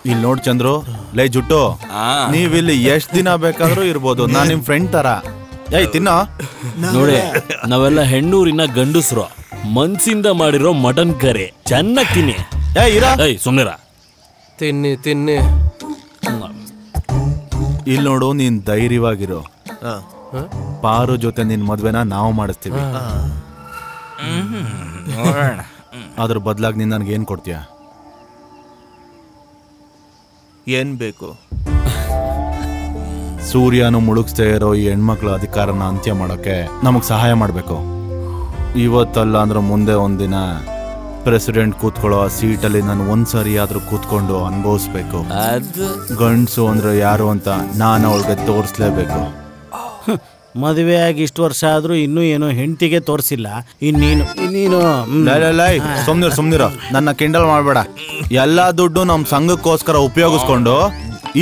ಇಲ್ಲಿ ನೋಡ್ ಚಂದ್ರು, ಲೈ ಜುಟ್ಟು, ನೀವಿಲ್ಲಿ ಎಷ್ಟ್ ದಿನ ಬೇಕಾದ್ರೂ ಇರ್ಬೋದು. ನಾನ್ ನಿಮ್ ಫ್ರೆಂಡ್ ತರ. ಏಯ್ ತಿನ್ನೋ. ನೋಡಿ, ನಾವೆಲ್ಲ ಹೆಣ್ಣೂರಿನ ಗಂಡಸ್ರು, ಮನ್ಸಿಂದ ಮಾಡಿರೋ ಮಟನ್ ಕರಿ ಚೆನ್ನಾಗಿ ತಿನ್ನಿ. ಏಯ್ ಸುಮ್ನಿರ. ತಿನ್ನಿ ತಿನ್ನಿ. ಇಲ್ಲಿ ನೋಡು, ನೀನ್ ಧೈರ್ಯವಾಗಿರೋ. ಪಾರು ಜೊತೆ ನಿನ್ ಮದ್ವೆನ ನಾವು ಮಾಡಿಸ್ತೀವಿ. ಅದ್ರ ಬದಲಾಗಿ ನೀನ್ ನನ್ಗೆ ಏನ್ ಕೊಡ್ತೀಯ? ಏನ್ ಬೇಕು? ಸೂರ್ಯನು ಮುಳುಗಿಸ್ತಾ ಇರೋ ಈ ಹೆಣ್ಮಕ್ಳ ಅಧಿಕಾರನ ಅಂತ್ಯ ಮಾಡೋಕೆ ನಮಗ್ ಸಹಾಯ ಮಾಡ್ಬೇಕು. ಇವತ್ತಲ್ಲ ಅಂದ್ರೆ ಮುಂದೆ ಒಂದಿನ ಪ್ರೆಸಿಡೆಂಟ್ ಕೂತ್ಕೊಳ್ಳೋ ಆ ಸೀಟಲ್ಲಿ ನಾನು ಒಂದ್ಸರಿ ಆದ್ರೂ ಕೂತ್ಕೊಂಡು ಅನುಭವಿಸ್ಬೇಕು. ಗಂಡ್ಸು ಅಂದ್ರೆ ಯಾರು ಅಂತ ನಾನು ಅವಳಿಗೆ ತೋರಿಸ್ಲೇಬೇಕು. ಮದುವೆ ಆಗಿ ಇಷ್ಟು ವರ್ಷ ಆದ್ರೂ ಇನ್ನೂ ಏನೋ ಹೆಂಡತಿಗೆ ತೋರಿಸಿಲ್ಲ. ಇನ್ನೀನು ಸುಮ್ನಿರೋ, ನನ್ನ ಕಿಂಡಲ್ ಮಾಡ್ಬೇಡ. ಎಲ್ಲಾ ದುಡ್ಡು ನಮ್ ಸಂಘಕ್ಕೋಸ್ಕರ ಉಪಯೋಗಿಸ್ಕೊಂಡು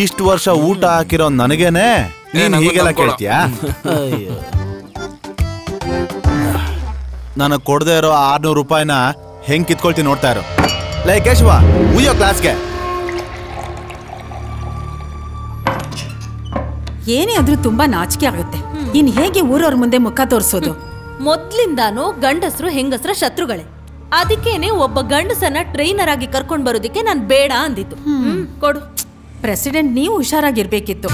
ಇಷ್ಟು ವರ್ಷ ಊಟ ಹಾಕಿರೋ ನನಗೇನೆ ನೀನ್ ಹೀಗೆಲ್ಲ ಕೇಳ್ತೀಯಾ? ನನಗ್ ಕೊಡದೆ ಇರೋ 600 ರೂಪಾಯಿನ ಹೆಂಗ್ ಕಿತ್ಕೊಳ್ತೀನಿ ನೋಡ್ತಾ ಇರೋ. ಲೈ ಕೇಶವ, ಉಯ್ಯೋ ಕ್ಲಾಸ್ಗೆ. ಏನೇ ಆದ್ರೂ ತುಂಬಾ ನಾಚಿಕೆ ಆಗುತ್ತೆ. ಇನ್ ಹೇಗೆ ಊರವ್ರ ಮುಂದೆ ಮುಖ ತೋರಿಸೋದು? ಮೊದ್ಲಿಂದಾನು ಗಂಡಸರು ಹೆಂಗಸರ ಶತ್ರುಗಳೇ. ಅದಕ್ಕೇನೆ ಒಬ್ಬ ಗಂಡಸನ್ನ ಟ್ರೈನರ್ ಆಗಿ ಕರ್ಕೊಂಡ್ ಬರೋದಿಕ್ಕೆ ನಾನ್ ಬೇಡ ಅಂದಿತ್ತು. ಕೊಡು. ಪ್ರೆಸಿಡೆಂಟ್ ನೀವು ಹುಷಾರಾಗಿರ್ಬೇಕಿತ್ತು.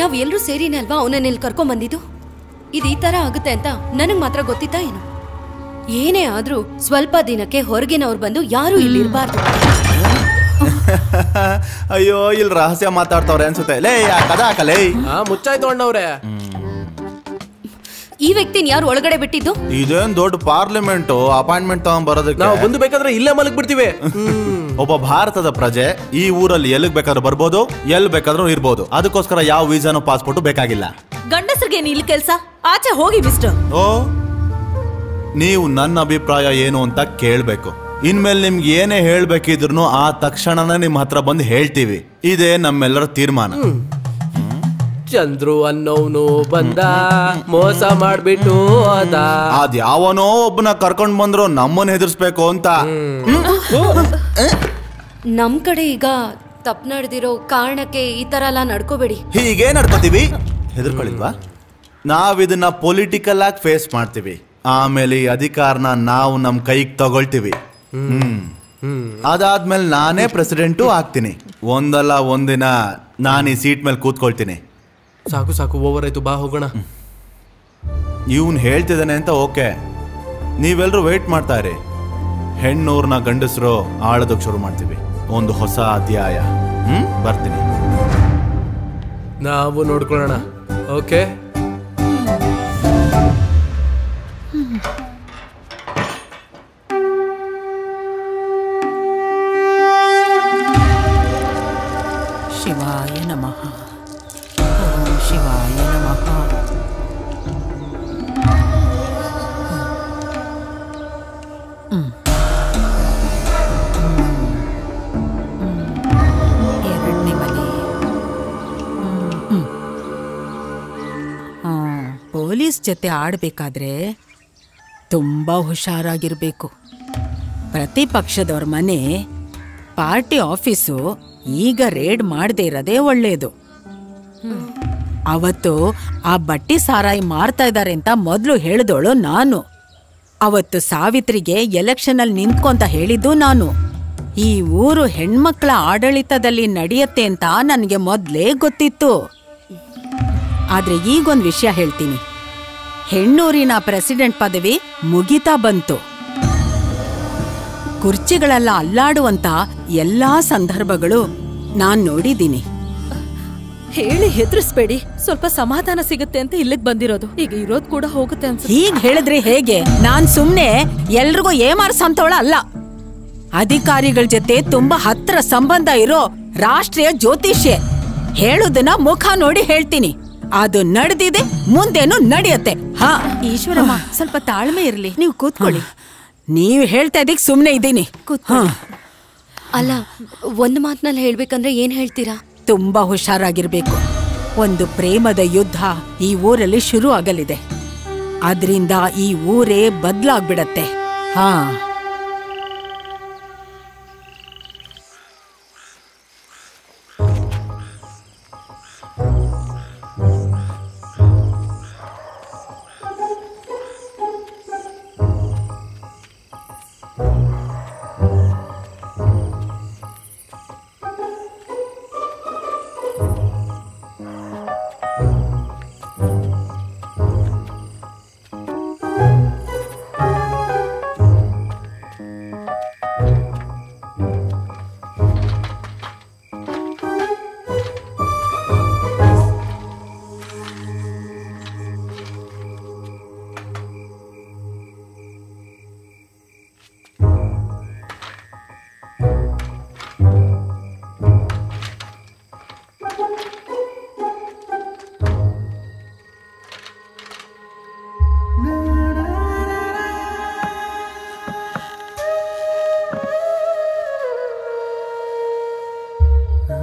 ನಾವ್ ಎಲ್ರೂ ಸೇರಿನೇ ಅಲ್ವಾ ಅವನನ್ನ ಇಲ್ಲಿ ಕರ್ಕೊಂಡ್ ಬಂದಿದ್ದು. ಇದು ಈ ತರ ಆಗುತ್ತೆ ಅಂತ ನನಗ್ ಮಾತ್ರ ಗೊತ್ತಿತ್ತಾ ಏನು? ಏನೇ ಆದ್ರೂ ಸ್ವಲ್ಪ ದಿನಕ್ಕೆ ಹೊರಗಿನವ್ರು ಬಂದು ಯಾರು ಇಲ್ಲಿ ಇರಬಾರ್ದು. ಅಯ್ಯೋ, ಇಲ್ಲಿ ರಹಸ್ಯ ಮಾತಾಡ್ತವ್ರೆ ಅನ್ಸುತ್ತೆ. ಲೇ ಕದ ಹಾಕಲೇ. ಮುಚ್ಚಾಯ್ತು ಅಣ್ಣವ್ರೆ. ಈ ವ್ಯಕ್ತಿನ ಯಾರು ಒಳಗಡೆ ಬಿಟ್ಟಿದ್ದು? ಇದೇನ್ ದೊಡ್ಡ ಪಾರ್ಲಿಮೆಂಟ್ ಅಪಾಯಿಂಟ್ಮೆಂಟ್ ತಗೊಂಡ್ ಬರೋದಕ್ಕೆ ನಾವು ಬಂದು ಬೇಕಾದ್ರೆ ಇಲ್ಲೇ ಮಲಗ್ ಬಿಡ್ತೀವಿ. ಒಬ್ಬ ಭಾರತದ ಪ್ರಜೆ ಈ ಊರಲ್ಲಿ ಎಲ್ಲಿಗ್ ಬೇಕಾದ್ರೂ ಬರ್ಬೋದು, ಎಲ್ಲಿ ಬೇಕಾದ್ರೂ ಇರ್ಬೋದು. ಅದಕ್ಕೋಸ್ಕರ ಯಾವ ವೀಸಾನು ಪಾಸ್ಪೋರ್ಟ್ ಬೇಕಾಗಿಲ್ಲ. ಗಂಡಸರಿಗೆ ಇಲ್ಲಿ ಕೆಲ್ಸ, ಆಚೆ ಹೋಗಿ ಮಿಸ್ಟರ್. ಓ, ನೀವು ನನ್ನ ಅಭಿಪ್ರಾಯ ಏನು ಅಂತ ಕೇಳ್ಬೇಕು. ಇನ್ಮೇಲೆ ನಿಮ್ಗೆ ಏನೇ ಹೇಳ್ಬೇಕಿದ್ರು ಆ ತಕ್ಷಣನೇ ನಿಮ್ ಹತ್ರ ಬಂದು ಹೇಳ್ತೀವಿ. ಇದೇ ನಮ್ಮೆಲ್ಲರ ತೀರ್ಮಾನ. ಚಂದ್ರು ಅನ್ನೋನು ಬಂದ, ಮೋಸ ಮಾಡ್ಬಿಟ್ಟು ಅದ್ ಯಾವನೋ ಒಬ್ಬನ ಕರ್ಕೊಂಡ್ ಬಂದ್ರು ನಮ್ಮನ್ನ ಹೆದರ್ಸ್ಬೇಕು ಅಂತ. ನಮ್ ಕಡೆ ಈಗ ತಪ್ಪು ನಡೆದಿರೋ ಕಾರಣಕ್ಕೆ ಈ ತರ ಎಲ್ಲ ನಡ್ಕೋಬೇಡಿ. ಹೀಗೆ ನಡ್ಕೋತೀವಿ, ಹೆದರ್ಕೊಳ್ಳಿಲ್ವಾ? ನಾವಿದನ್ನ ಪೊಲಿಟಿಕಲ್ ಆಗಿ ಫೇಸ್ ಮಾಡ್ತೀವಿ. ಆಮೇಲೆ ಈ ಅಧಿಕಾರನ ನಾವು ನಮ್ ಕೈಗೆ ತಗೊಳ್ತೀವಿ. ಅದಾದ್ಮೇಲೆ ನಾನೇ ಪ್ರೆಸಿಡೆಂಟು ಆಗ್ತೀನಿ. ಒಂದಲ್ಲ ಒಂದಿನ ನಾನು ಈ ಸೀಟ್ ಮೇಲೆ ಕೂತ್ಕೊಳ್ತೀನಿ. ಸಾಕು ಸಾಕು, ಓವರ್ ಆಯ್ತು, ಬಾ ಹೋಗೋಣ. ಇವನ್ ಹೇಳ್ತಿದ್ದಾನೆ ಅಂತ ಓಕೆ, ನೀವೆಲ್ಲರೂ ವೇಟ್ ಮಾಡ್ತಾ ಇರಿ. ಹೆಣ್ಣೂರ್ನ ಗಂಡಸರು ಆಳೋದಕ್ಕೆ ಶುರು ಮಾಡ್ತೀವಿ. ಒಂದು ಹೊಸ ಅಧ್ಯಾಯ. ಬರ್ತೀನಿ. ನಾವು ನೋಡ್ಕೊಳ್ಳೋಣ. ಓಕೆ. ಶಿವಾಯ ನಮಃ. ಓಂ ಶಿವಾಯ ನಮಃ. ಎರಡನೇ ಮನೆ. ಪೊಲೀಸ್ ಜೊತೆ ಆಡ್ಬೇಕಾದ್ರೆ ತುಂಬಾ ಹುಷಾರಾಗಿರ್ಬೇಕು. ಪ್ರತಿಪಕ್ಷದವ್ರ ಮನೆ, ಪಾರ್ಟಿ ಆಫೀಸು ಈಗ ರೇಡ್ ಮಾಡದೇ ಇರೋದೇ ಒಳ್ಳೇದು. ಅವತ್ತು ಆ ಬಟ್ಟಿ ಸಾರಾಯಿ ಮಾರ್ತಾ ಇದ್ದಾರೆ ಅಂತ ಮೊದಲು ಹೇಳಿದವಳು ನಾನು. ಅವತ್ತು ಸಾವಿತ್ರಿಗೆ ಎಲೆಕ್ಷನ್ ಅಲ್ಲಿ ನಿಂತ್ಕೊಂತ ಹೇಳಿದ್ದು ನಾನು. ಈ ಊರು ಹೆಣ್ಮಕ್ಳ ಆಡಳಿತದಲ್ಲಿ ನಡೆಯುತ್ತೆ ಅಂತ ನನಗೆ ಮೊದಲೇ ಗೊತ್ತಿತ್ತು. ಆದ್ರೆ ಈಗೊಂದು ವಿಷಯ ಹೇಳ್ತೀನಿ. ಹೆಣ್ಣೂರಿನ ಪ್ರೆಸಿಡೆಂಟ್ ಪದವಿ ಮುಗಿತಾ ಬಂತು. ಕುರ್ಚಿಗಳೆಲ್ಲ ಅಲ್ಲಾಡುವಂತ ಎಲ್ಲಾ ಸಂದರ್ಭಗಳು ನಾನ್ ನೋಡಿದ್ದೀನಿ. ಹೇಳಿ ಹೆದರಿಸ್ಬೇಡಿ, ಸ್ವಲ್ಪ ಸಮಾಧಾನ ಸಿಗುತ್ತೆ ಅಂತ ಇಲ್ಲಿಗೆ ಬಂದಿರೋದು. ಈಗ ಇರೋದು ಕೂಡ ಹೋಗುತ್ತೆ ಅನ್ಸುತ್ತೆ. ಹೀಗ್ ಹೇಳಿದ್ರೆ ಹೇಗೆ? ನಾನ್ ಸುಮ್ನೆ ಎಲ್ರಿಗೂ ಏಮಾರ್ಸಂತವಳ ಅಲ್ಲ. ಅಧಿಕಾರಿಗಳ ಜೊತೆ ತುಂಬಾ ಹತ್ರ ಸಂಬಂಧ ಇರೋ ರಾಷ್ಟ್ರೀಯ ಜ್ಯೋತಿಷ್ಯ. ಹೇಳುದನ್ನ ಮುಖ ನೋಡಿ ಹೇಳ್ತೀನಿ. ಅದು ನಡೆದಿದೆ, ಮುಂದೇನು ನಡೆಯುತ್ತೆ. ಹಾ ಈಶ್ವರಮ್ಮ, ಸ್ವಲ್ಪ ತಾಳ್ಮೆ ಇರ್ಲಿ. ನೀವು ಕೂತ್ಕೊಳ್ಳಿ. ನೀವ್ ಹೇಳ್ತಾ ಇದೀಗ ಸುಮ್ನೆ ಇದ್ದೀನಿ. ಅಲ್ಲ, ಒಂದು ಮಾತಿನಲ್ಲಿ ಹೇಳ್ಬೇಕಂದ್ರೆ ಏನ್ ಹೇಳ್ತೀರಾ? ತುಂಬಾ ಹುಷಾರಾಗಿರ್ಬೇಕು. ಒಂದು ಪ್ರೇಮದ ಯುದ್ಧ ಈ ಊರಲ್ಲಿ ಶುರು ಆಗಲಿದೆ. ಅದ್ರಿಂದ ಈ ಊರೇ ಬದ್ಲಾಗ್ಬಿಡತ್ತೆ. ಹಾ,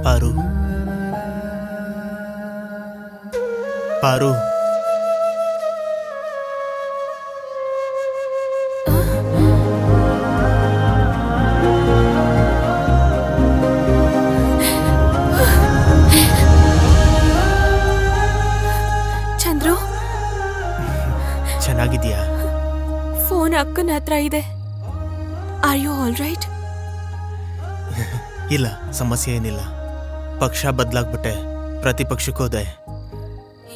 ಪಾರು, ಪಾರು, ಚಂದ್ರು, ಚೆನ್ನಾಗಿದ್ಯಾ? ಫೋನ್ ಅಕ್ಕನ ಹತ್ರ ಇದೆ. Are you all right? ಇಲ್ಲ, ಸಮಸ್ಯೆ ಏನಿಲ್ಲ. ಪಕ್ಷ ಬದಲಾಗ್ಬಿಟ್ಟೆ, ಪ್ರತಿಪಕ್ಷಕ್ಕೋದೆ.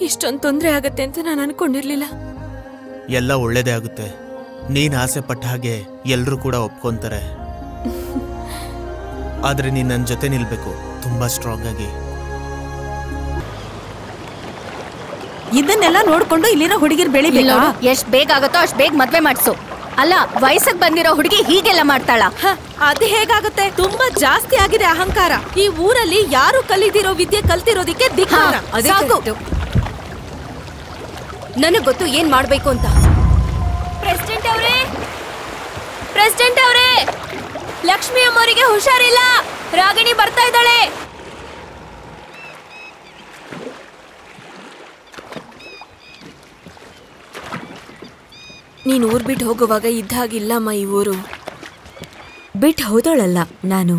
ಇಷ್ಟೊಂದು ತೊಂದರೆ ಆಗತ್ತೆ ಅಂತ ನಾನು ಅನ್ಕೊಂಡಿರ್ಲಿಲ್ಲ. ಎಲ್ಲ ಒಳ್ಳೇದೇ ಆಗುತ್ತೆ. ನೀನ್ ಆಸೆ ಪಟ್ಟ ಹಾಗೆ ಎಲ್ರೂ ಕೂಡ ಒಪ್ಕೊಂತಾರೆ. ಆದ್ರೆ ನೀನ್ ನನ್ನ ಜೊತೆ ನಿಲ್ಬೇಕು, ತುಂಬಾ ಸ್ಟ್ರಾಂಗ್ ಆಗಿ. ಇದನ್ನೆಲ್ಲ ನೋಡ್ಕೊಂಡು ಇಲ್ಲಿರೋ ಹುಡುಗಿರ್ ಬೆಳಿಬೇಕು. ಎಷ್ಟ್ ಬೇಗ ಆಗತ್ತೋ ಅಷ್ಟ್ ಬೇಗ ಮದ್ವೆ ಮಾಡ್ಸು. ಅಲ್ಲ, ವಯಸ್ಸಿಗೆ ಬಂದಿರೋ ಹುಡುಗಿ ಹೀಗೆಲ್ಲ ಮಾಡ್ತಾಳ? ಅದು ಹೇಗಾಗುತ್ತೆ? ತುಂಬಾ ಜಾಸ್ತಿ ಆಗಿದೆ ಅಹಂಕಾರ. ಈ ಊರಲ್ಲಿ ಯಾರು ಕಲಿದಿರೋ ವಿದ್ಯೆ ಕಲ್ತಿರೋದಿಕ್ಕೆ ಧಿಕ್ಕಾರ. ಸಾಕು. ನನಗ್ ಗೊತ್ತು ಏನ್ ಮಾಡ್ಬೇಕು ಅಂತ. ಪ್ರೆಸಿಡೆಂಟ್ ಅವರೇ, ಪ್ರೆಸಿಡೆಂಟ್ ಅವರೇ, ಲಕ್ಷ್ಮಿ ಅಮ್ಮವರಿಗೆ ಹುಷಾರಿಲ್ಲ. ರಾಗಿಣಿ ಬರ್ತಾ ಇದ್ದಾಳೆ. ನೀನ್ ಊರ್ ಬಿಟ್ಟು ಹೋಗುವಾಗ ಇದ್ದ ಹಾಗಿಲ್ಲಮ್ಮ ಈ ಊರು. ಬಿಟ್ಟು ಹೋದಳಲ್ಲ ನಾನು.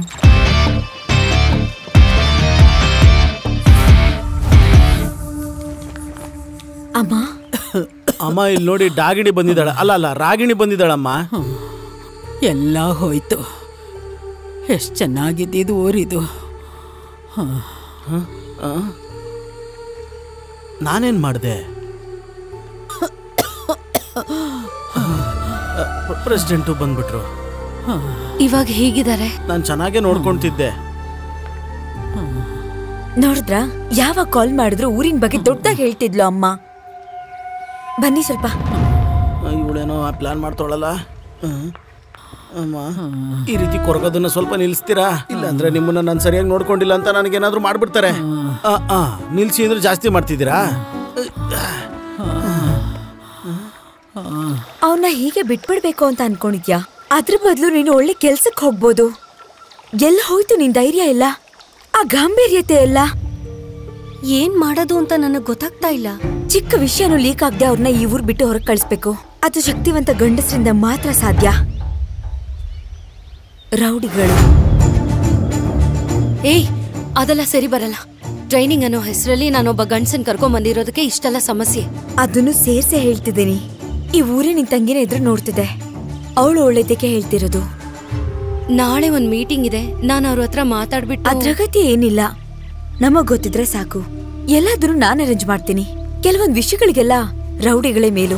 ಅಮ್ಮ, ಅಮ್ಮ ಇಲ್ಲಿ ನೋಡಿ, ಡಾಗಿಣಿ ಬಂದಿದ್ದಾಳ. ಅಲ್ಲ, ರಾಗಿಣಿ ಬಂದಿದ್ದಾಳಮ್ಮ. ಎಲ್ಲ ಹೋಯ್ತು. ಎಷ್ಟು ಚೆನ್ನಾಗಿದ್ದಿದ್ದು ಊರಿದು. ನಾನೇನ್ ಮಾಡಿದೆ? ಪ್ರೆಸಿಡೆಂಟು ಬಂದ್ಬಿಟ್ರು. ಇವಾಗ ಹೇಗಿದ್ದಾರೆ? ನಾನು ಚೆನ್ನಾಗೇ ನೋಡ್ಕೊಂತಿದ್ದೆ. ನೋಡಿದ್ರ, ಯಾವಾಗ ಕಾಲ್ ಮಾಡಿದ್ರು ಊರಿನ ಬಗ್ಗೆ ದೊಡ್ಡದಾಗಿ ಹೇಳ್ತಿದ್ಲು ಅಮ್ಮ. ಬನ್ನಿ ಸ್ವಲ್ಪ. ಇವಳೇನೋ ಪ್ಲಾನ್ ಮಾಡ್ತಾಳಲ್ಲ. ಅಮ್ಮ, ಈ ರೀತಿ ಕೊರಗೋದನ್ನ ಸ್ವಲ್ಪ ನಿಲ್ಸ್ತೀರಾ? ಇಲ್ಲಾಂದ್ರೆ ನಿಮ್ಮನ್ನ ನಾನು ಸರಿಯಾಗಿ ನೋಡ್ಕೊಂಡಿಲ್ಲ ಅಂತ ನನಗೇನಾದ್ರೂ ಮಾಡ್ಬಿಡ್ತಾರೆ. ನಿಲ್ಸಿ ಅಂದ್ರೆ ಜಾಸ್ತಿ ಮಾಡ್ತಿದ್ದೀರಾ? ಅವನ್ನ ಹೀಗೆ ಬಿಟ್ಬಿಡ್ಬೇಕು ಅಂತ ಅನ್ಕೊಂಡಿದ್ಯಾ? ಅದ್ರ ಬದಲು ನೀನು ಒಳ್ಳೆ ಕೆಲ್ಸಕ್ಕೆ ಹೋಗ್ಬೋದು. ಎಲ್ಲ ಹೋಯ್ತು ನಿನ್ ಧೈರ್ಯ ಎಲ್ಲ, ಆ ಗಾಂಭೀರ್ಯತೆ ಎಲ್ಲ. ಏನ್ ಮಾಡೋದು ಅಂತ ನನಗ್ ಗೊತ್ತಾಗ್ತಾ ಇಲ್ಲ. ಚಿಕ್ಕ ವಿಷಯನೂ ಲೀಕ್ ಆಗದೆ ಅವ್ರನ್ನ ಈ ಊರ್ ಬಿಟ್ಟು ಹೊರಗೆ ಕಳಿಸ್ಬೇಕು. ಅದು ಶಕ್ತಿವಂತ ಗಂಡಸರಿಂದ ಮಾತ್ರ ಸಾಧ್ಯ. ರೌಡಿಗಳು. ಏಯ್, ಅದೆಲ್ಲ ಸರಿ ಬರಲ್ಲ. ಟ್ರೈನಿಂಗ್ ಅನ್ನೋ ಹೆಸರಲ್ಲಿ ನಾನೊಬ್ಬ ಗಂಡಸನ್ ಕರ್ಕೊಂಡ್ ಬಂದಿರೋದಕ್ಕೆ ಇಷ್ಟೆಲ್ಲ ಸಮಸ್ಯೆ. ಅದನ್ನು ಸೇರ್ಸೆ ಹೇಳ್ತಿದ್ದೀನಿ. ಈ ಊರೇ ನಿನ್ ತಂಗಿನ ಎದುರು ನೋಡ್ತಿದೆ. ಅವಳು ಒಳ್ಳೇದಕ್ಕೆ ಹೇಳ್ತಿರೋದು. ನಾಳೆ ಒಂದ್ ಮೀಟಿಂಗ್ ಇದೆ, ನಾನು ಅವ್ರ ಹತ್ರ ಮಾತಾಡ್ಬಿಟ್ಟು. ಅದ್ರಗತಿ ಏನಿಲ್ಲ, ನಮಗ್ ಗೊತ್ತಿದ್ರೆ ಸಾಕು. ಎಲ್ಲಾದ್ರೂ ನಾನು ಅರೇಂಜ್ ಮಾಡ್ತೀನಿ. ಕೆಲವೊಂದ್ ವಿಷಯಗಳಿಗೆಲ್ಲ ರೌಡಿಗಳೇ ಮೇಲು.